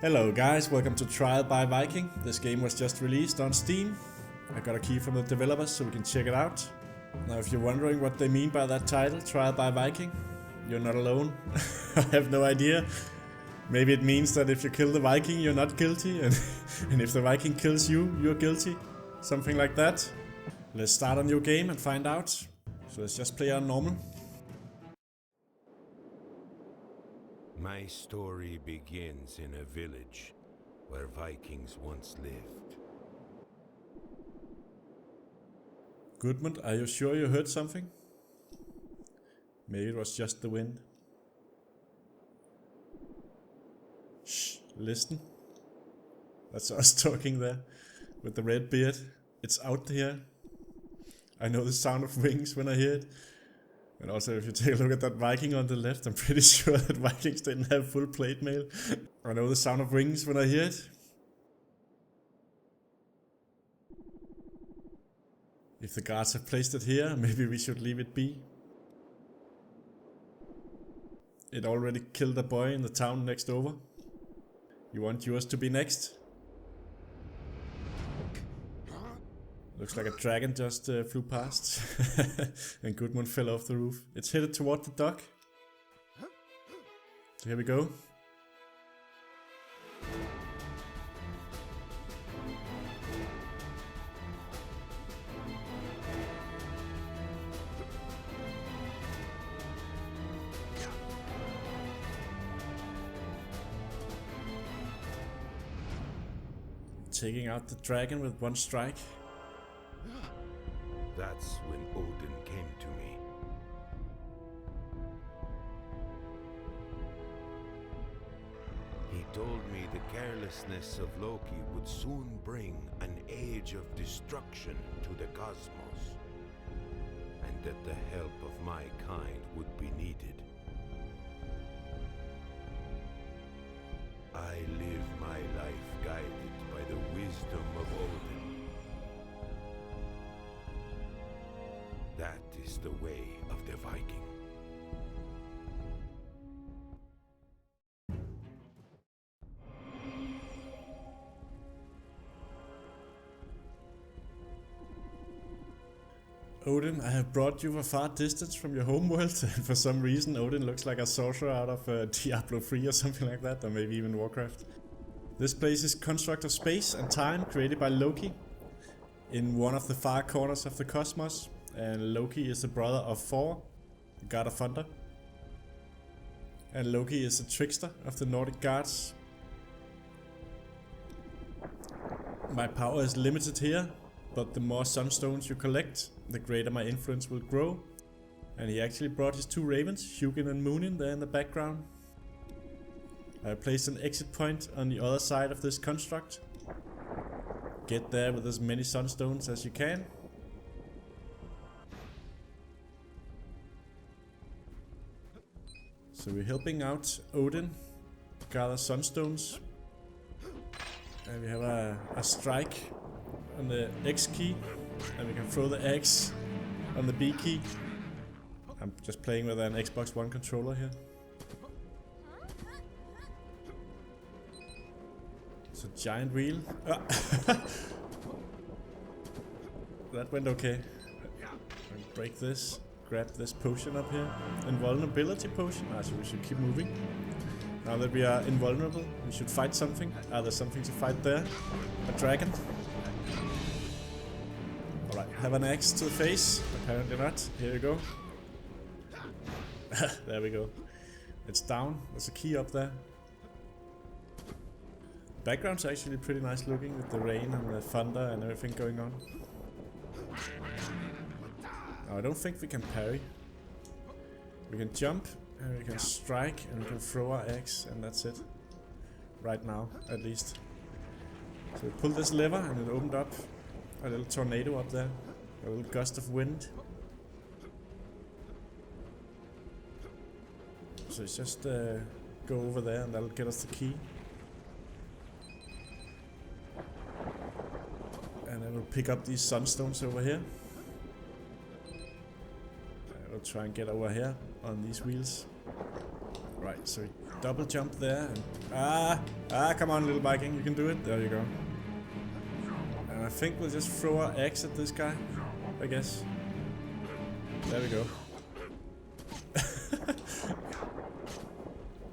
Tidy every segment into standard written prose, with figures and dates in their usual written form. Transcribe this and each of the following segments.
Hello guys, welcome to Trial by Viking. This game was just released on Steam. I got a key from the developers so we can check it out. Now if you're wondering what they mean by that title, Trial by Viking, you're not alone. I have no idea. Maybe it means that if you kill the Viking you're not guilty, and if the Viking kills you, you're guilty. Something like that. Let's start a new game and find out. So let's just play on normal. My story begins in a village where Vikings once lived. Goodman, are you sure you heard something? Maybe it was just the wind. Shh, listen. That's us talking there, with the red beard. It's out here. I know the sound of wings when I hear it. And also, if you take a look at that Viking on the left, I'm pretty sure that Vikings didn't have full plate mail. I know the sound of wings when I hear it. If the guards have placed it here, maybe we should leave it be. It already killed a boy in the town next over. You want yours to be next? Looks like a dragon just flew past. And Goodman fell off the roof. It's headed toward the dock. So here we go. Taking out the dragon with one strike. That's when Odin came to me. He told me the carelessness of Loki would soon bring an age of destruction to the cosmos, and that the help of my kind would be needed. I live my life guided by the wisdom of Odin. That is the way of the Viking. Odin, I have brought you a far distance from your homeworld, and for some reason Odin looks like a sorcerer out of Diablo 3 or something like that, or maybe even Warcraft. This place is construct of space and time created by Loki in one of the far corners of the cosmos. And Loki is the brother of Thor, the god of thunder. And Loki is a trickster of the Nordic gods. My power is limited here, but the more sunstones you collect, the greater my influence will grow. And he actually brought his two ravens, Hugin and Munin, there in the background. I placed an exit point on the other side of this construct. Get there with as many sunstones as you can. So we're helping out Odin gather sunstones. And we have a strike on the X key. And we can throw the X on the B key. I'm just playing with an Xbox One controller here. It's a giant wheel. Ah. That went okay. I'll break this. Grab this potion up here. Invulnerability potion. So we should keep moving. Now that we are invulnerable, we should fight something. There's something to fight there. A dragon. Alright, have an axe to the face. Apparently not. Here you go. There we go. It's down. There's a key up there. Background's actually pretty nice looking with the rain and the thunder and everything going on. I don't think we can parry. We can jump, and we can strike, and we can throw our axe, and that's it. Right now, at least. So we pulled this lever, and it opened up a little tornado up there. A little gust of wind. So it's just go over there, and that'll get us the key. And then we'll pick up these sunstones over here. We'll try and get over here on these wheels. Right, so we double jump there. And, come on, little Viking, you can do it. There you go. And I think we'll just throw our axe at this guy, I guess. There we go.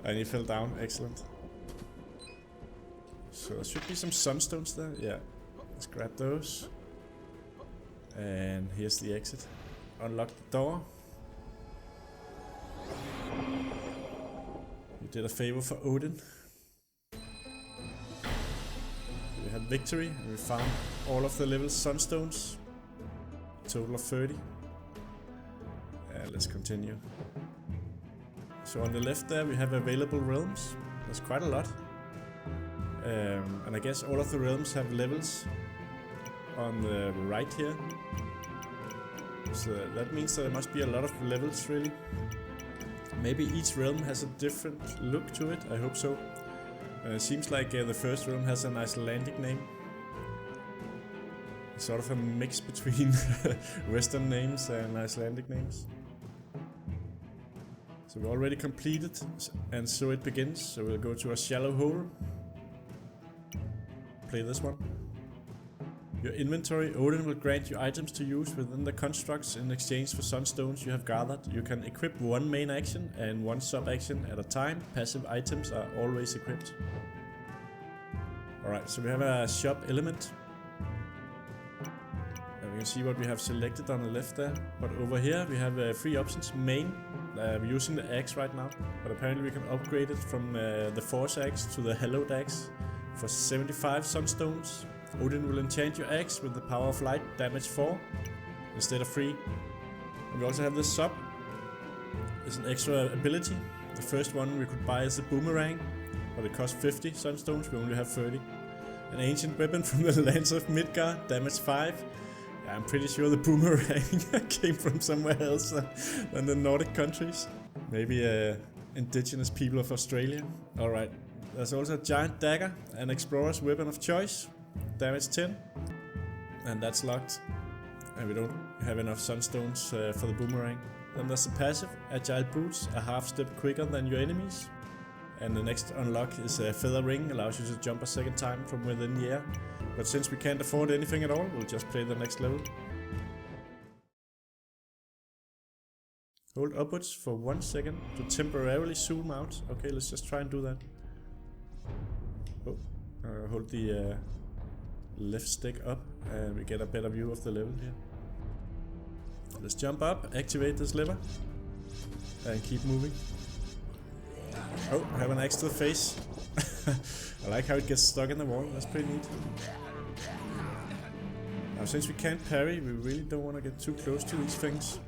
And he fell down, excellent. So there should be some sunstones there, yeah. Let's grab those. And here's the exit. Unlock the door. You did a favor for Odin. We had victory and we found all of the level sunstones. Total of 30. Let's continue. So on the left there we have available realms. There's quite a lot. And I guess all of the realms have levels on the right here. So that means there must be a lot of levels really. Maybe each realm has a different look to it, I hope so. Seems like the first realm has an Icelandic name. Sort of a mix between Western names and Icelandic names. So we already completed, and so it begins. So we'll go to a shallow hole. Play this one. Your inventory, Odin will grant you items to use within the constructs in exchange for sunstones you have gathered. You can equip one main action and one sub-action at a time. Passive items are always equipped. Alright, so we have a shop element. And we can see what we have selected on the left there. But over here we have 3 options. Main, we're using the axe right now. But apparently we can upgrade it from the force axe to the hallowed axe for 75 sunstones. Odin will enchant your axe with the power of light, damage 4 instead of 3. And we also have this sub. It's an extra ability. The first one we could buy is a boomerang, but it costs 50 sunstones, we only have 30. An ancient weapon from the lands of Midgard, damage 5. Yeah, I'm pretty sure the boomerang came from somewhere else than the Nordic countries. Maybe indigenous people of Australia. Alright, there's also a giant dagger, an explorer's weapon of choice. Damage 10, and that's locked, and we don't have enough sunstones for the boomerang. Then there's the passive, agile boots, a half step quicker than your enemies. And the next unlock is a feather ring, allows you to jump a second time from within the air. But since we can't afford anything at all, we'll just play the next level. Hold upwards for 1 second to temporarily zoom out. Okay, let's just try and do that. Oh, hold the left stick up and we get a better view of the level here. Let's jump up, activate this lever and keep moving. Oh, I have an axe to the face. I like how it gets stuck in the wall, that's pretty neat. Now since we can't parry, we really don't want to get too close to these things.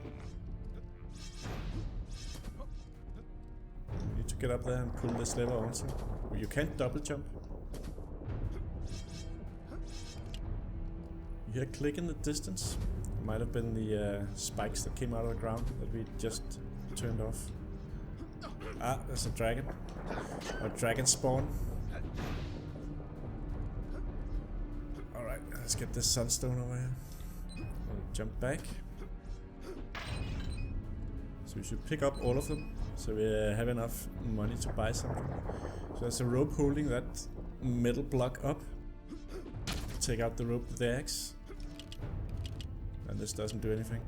We need to get up there and pull this lever also. You can't double jump. You hear a click in the distance. It might have been the spikes that came out of the ground that we just turned off. Ah, there's a dragon. A dragon spawn. Alright, let's get this sunstone over here. We'll jump back. So we should pick up all of them, so we have enough money to buy something. So there's a rope holding that metal block up. Take out the rope with the axe. And this doesn't do anything.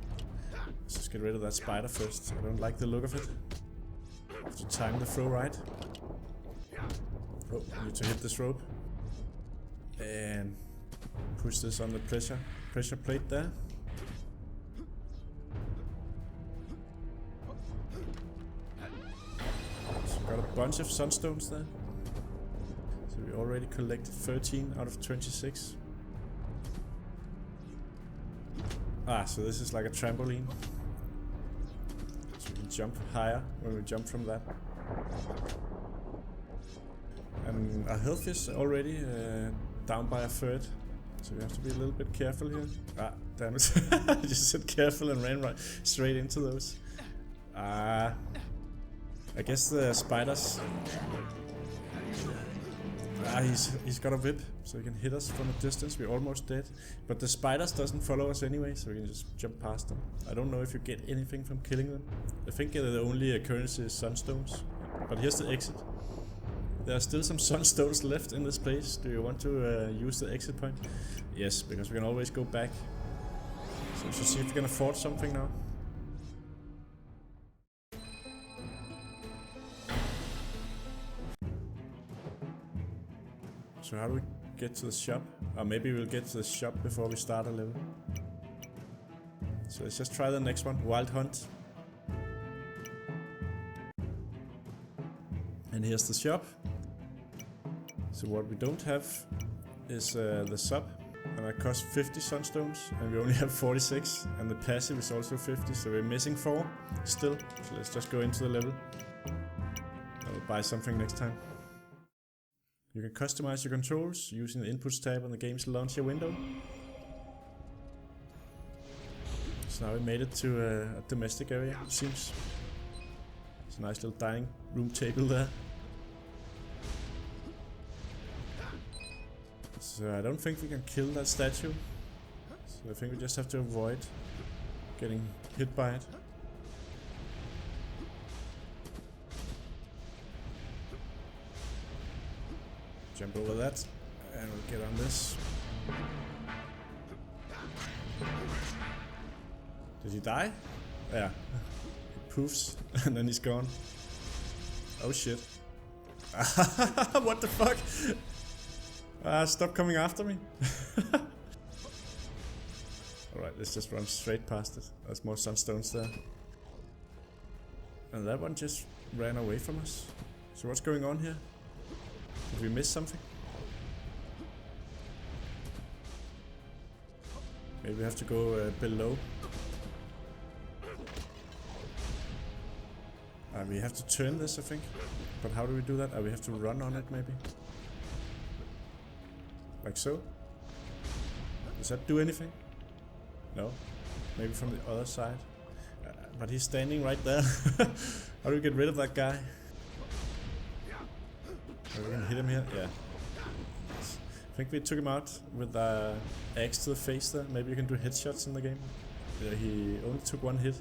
Let's just get rid of that spider first. I don't like the look of it. Have to time the throw right. Oh, need to hit this rope. And push this on the pressure plate there. So we got a bunch of sunstones there. So we already collected 13 out of 26. Ah, so this is like a trampoline. So we can jump higher when we jump from that. And our health is already down by a third. So we have to be a little bit careful here. Ah, damn it. I just said careful and ran right straight into those. I guess the spiders... Ah, he's got a whip, so he can hit us from a distance. We're almost dead. But the spiders doesn't follow us anyway, so we can just jump past them. I don't know if you get anything from killing them. I think the only currency is sunstones. But here's the exit. There are still some sunstones left in this place. Do you want to use the exit point? Yes, because we can always go back. So we should see if we can afford something now. So how do we get to the shop? Or maybe we'll get to the shop before we start a level. So let's just try the next one, Wild Hunt. And here's the shop. So what we don't have is the sub, and that costs 50 sunstones, and we only have 46, and the passive is also 50, so we're missing 4 still. So let's just go into the level. I'll buy something next time. You can customize your controls using the inputs tab on the game's launcher window. So now we made it to a domestic area, it seems. It's a nice little dining room table there. So I don't think we can kill that statue. So I think we just have to avoid getting hit by it. Jump over that, and we'll get on this. Did he die? Yeah. He poofs, and then he's gone. Oh shit. What the fuck? Stop coming after me. Alright, let's just run straight past it. There's more sunstones there. And that one just ran away from us. So what's going on here? Did we miss something? Maybe we have to go below. We have to turn this, I think. But how do we do that? We have to run on it, maybe? Like so? Does that do anything? No? Maybe from the other side? But he's standing right there. How do we get rid of that guy? Are we gonna hit him here? Yeah. I think we took him out with the axe to the face there. Maybe you can do headshots in the game. Yeah, he only took 1 hit.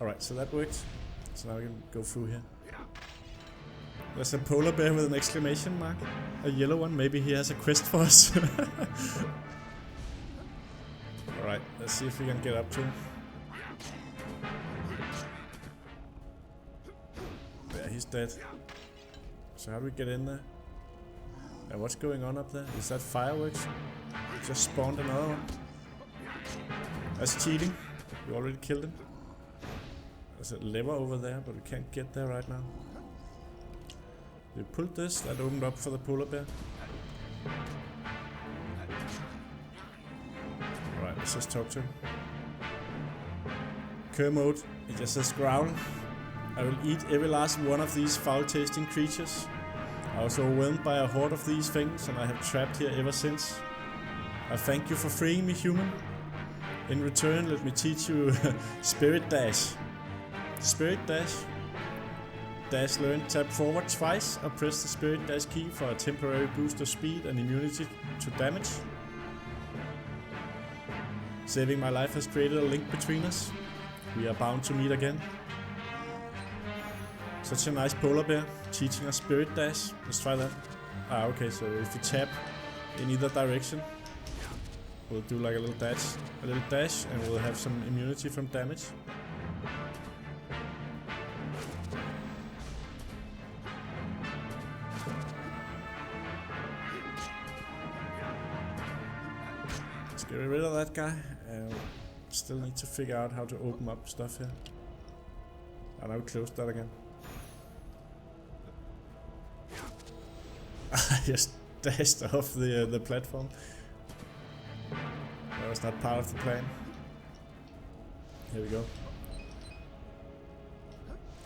Alright, so that worked. So now we can go through here. There's a polar bear with an exclamation mark. A yellow one. Maybe he has a quest for us. Alright, let's see if we can get up to him. Yeah, he's dead. So how do we get in there? And what's going on up there? Is that fireworks? Just spawned another one. That's cheating. We already killed him. There's a lever over there, but we can't get there right now. We pulled this, that opened up for the polar bear. Alright, let's just talk to him. Kermode, he just says growl. I will eat every last one of these foul-tasting creatures. I was overwhelmed by a horde of these things, and I have trapped here ever since. I thank you for freeing me, human. In return, let me teach you Spirit Dash. Spirit Dash. Dash learn, tap forward twice, or press the Spirit Dash key for a temporary boost of speed and immunity to damage. Saving my life has created a link between us. We are bound to meet again. Such a nice polar bear, teaching us Spirit Dash. Let's try that. Okay, so if you tap in either direction, we'll do like a little dash, and we'll have some immunity from damage. Let's get rid of that guy, and still need to figure out how to open up stuff here. And I will close that again. I just dashed off the platform. That was not part of the plan. Here we go.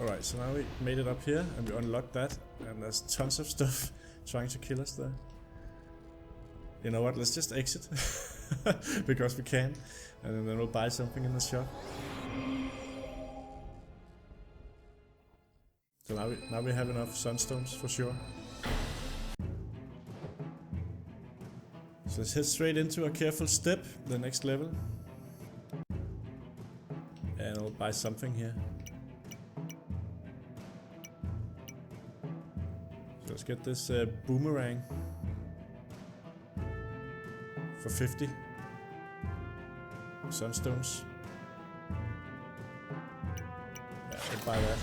Alright, so now we made it up here and we unlocked that, and there's tons of stuff trying to kill us there. You know what, let's just exit. Because we can, and then we'll buy something in the shop. So now we have enough sunstones for sure. So let's head straight into a careful step, the next level. And I'll buy something here. So let's Let's get this boomerang for 50 sunstones. Yeah, I'll buy that.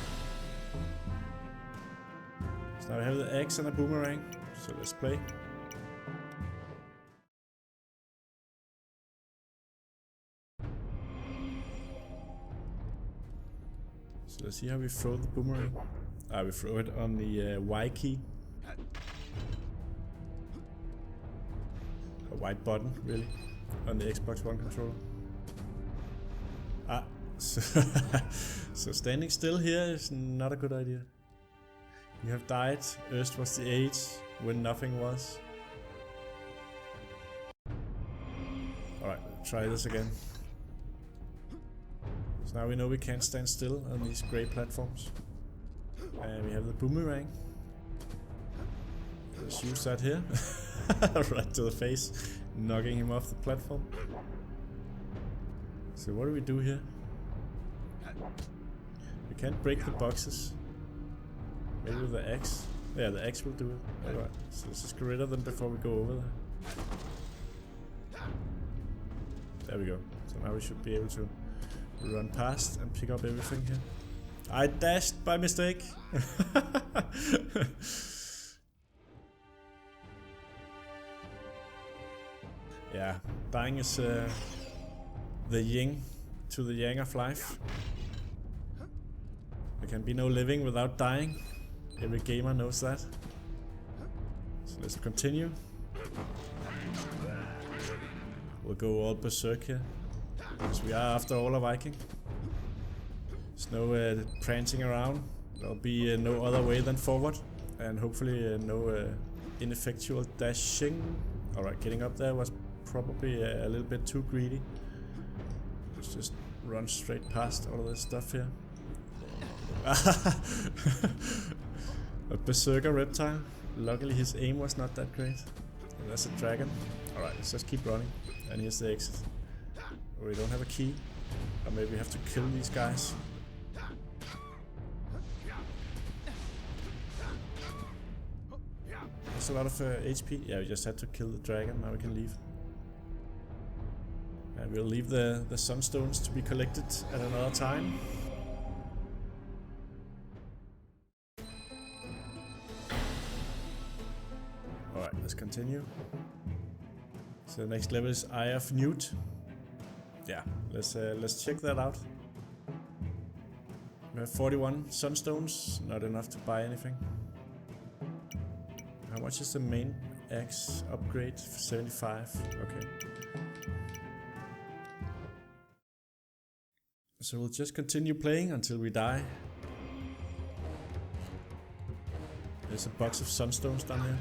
So now we have the axe and a boomerang, so let's play. So let's see how we throw the boomerang. We throw it on the Y key. A white button, really, on the Xbox One controller. So standing still here is not a good idea. You have died. Erst was the age when nothing was. Alright, let's try this again. So now we know we can't stand still on these grey platforms. And we have the boomerang. Let's use that here. Right to the face, knocking him off the platform. So what do we do here? We can't break the boxes. Maybe with the axe. Yeah, the axe will do it. Alright, so let's just get rid of them before we go over there. There we go. So now we should be able to run past and pick up everything here. I dashed by mistake. Yeah, dying is the yin to the yang of life. There can be no living without dying. Every gamer knows that. So let's continue. We'll go all berserk here, because we are after all a Viking. There's no prancing around. There'll be no other way than forward, and hopefully no ineffectual dashing. Alright, getting up there was probably a little bit too greedy. Let's just run straight past all of this stuff here. A berserker reptile. Luckily his aim was not that great. And that's a dragon. Alright, let's just keep running. And here's the exit. We don't have a key. Or maybe we have to kill these guys. There's a lot of HP. Yeah, we just had to kill the dragon. Now we can leave. And we'll leave the sunstones to be collected at another time. Alright, let's continue. So the next level is Eye of Newt. Yeah, let's check that out. We have 41 sunstones, not enough to buy anything. How much is the main axe upgrade? 75. Okay. So we'll just continue playing until we die. There's a box of sunstones down here.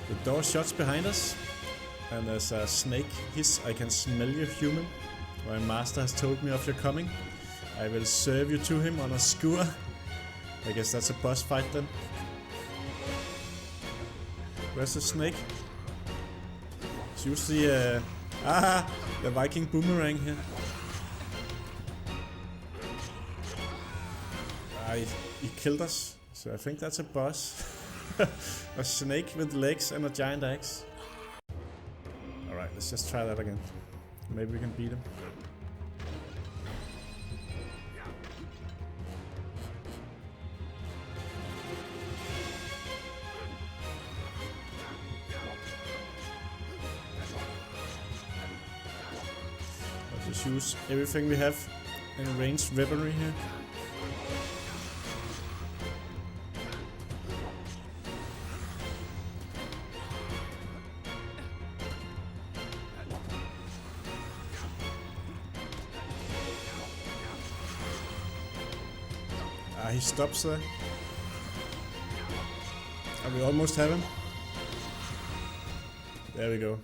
The door shuts behind us, and there's a snake hiss. I can smell you, human. My master has told me of your coming. I will serve you to him on a skewer. I guess that's a boss fight then. Where's the snake? Let's use the the Viking boomerang here. He killed us, so I think that's a boss. A snake with legs and a giant axe. Alright, let's just try that again. Maybe we can beat him. Let's just use everything we have in ranged weaponry here. He stops there. And we almost have him. There we go.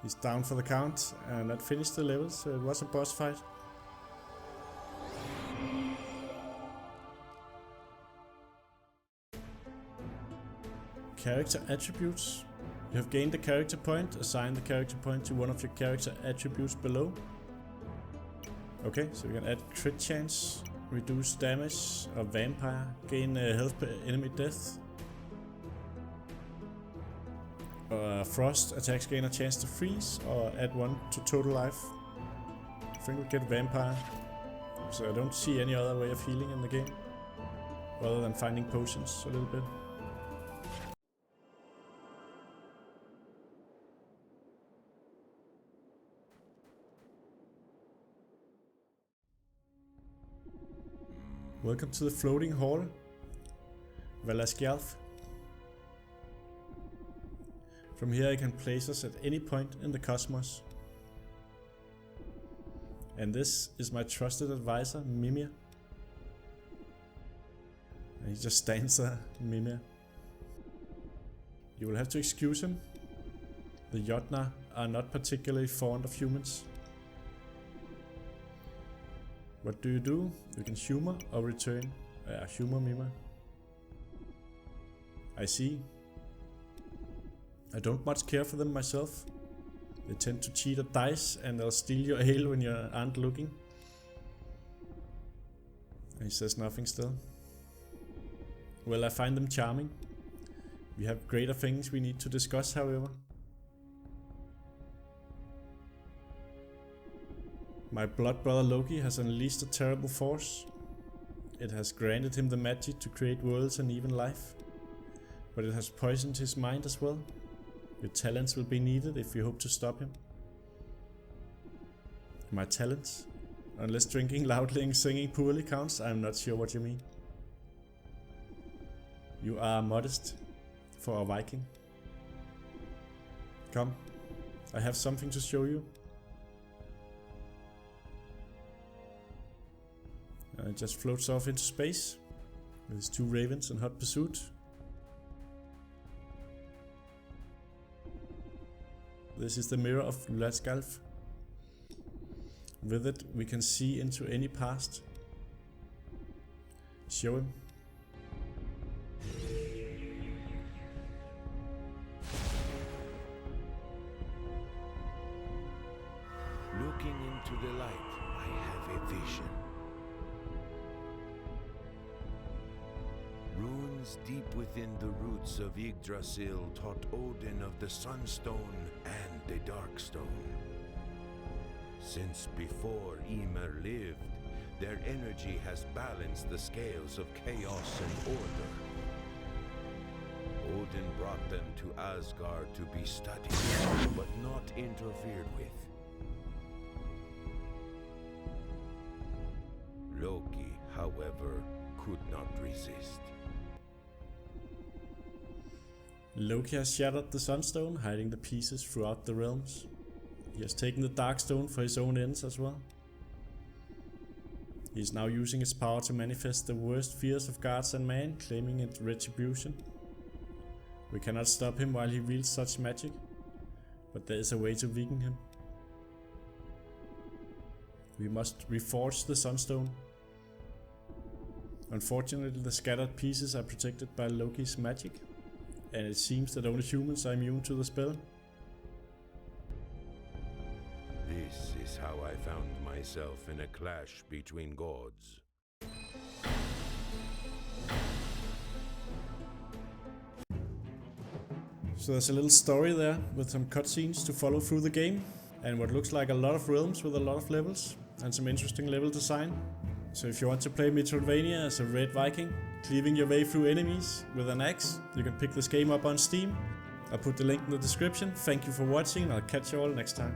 He's down for the count, and that finished the level, so it was a boss fight. Character attributes. You have gained a character point. Assign the character point to one of your character attributes below. Okay, so we can add crit chance, reduce damage of vampire, gain health per enemy death. Frost attacks gain a chance to freeze, or add 1 to total life. I think we'll get vampire, so I don't see any other way of healing in the game, other than finding potions a little bit. Welcome to the floating hall, Valaskjalf. From here you can place us at any point in the cosmos. And this is my trusted advisor, Mimir. And he just stands there, Mimir. You will have to excuse him. The Jotnar are not particularly fond of humans. What do? You can humor or return. Humor Mimir. I see. I don't much care for them myself. They tend to cheat at dice and they'll steal your ale when you aren't looking. He says nothing still. Well, I find them charming. We have greater things we need to discuss, however. My blood brother Loki has unleashed a terrible force. It has granted him the magic to create worlds and even life. But it has poisoned his mind as well. Your talents will be needed if you hope to stop him. My talents? Unless drinking loudly and singing poorly counts, I'm not sure what you mean. You are modest for a Viking. Come, I have something to show you. It just floats off into space with his 2 ravens in hot pursuit. This is the mirror of Valaskjalf. With it, we can see into any past. Show him. Looking into the light, I have a vision. Runes deep within the roots of Yggdrasil taught Odin of the Sunstone and the Darkstone. Since before Ymir lived, their energy has balanced the scales of chaos and order. Odin brought them to Asgard to be studied, but not interfered with. Loki, however, could not resist. Loki has shattered the Sunstone, hiding the pieces throughout the realms. He has taken the Darkstone for his own ends as well. He is now using its power to manifest the worst fears of gods and man, claiming it retribution. We cannot stop him while he wields such magic, but there is a way to weaken him. We must reforge the Sunstone. Unfortunately, the scattered pieces are protected by Loki's magic, and it seems that only humans are immune to the spell. This is how I found myself in a clash between gods. So there's a little story there with some cutscenes to follow through the game, and what looks like a lot of realms with a lot of levels, and some interesting level design. So if you want to play Metroidvania as a red Viking, cleaving your way through enemies with an axe, you can pick this game up on Steam. I'll put the link in the description. Thank you for watching, and I'll catch you all next time.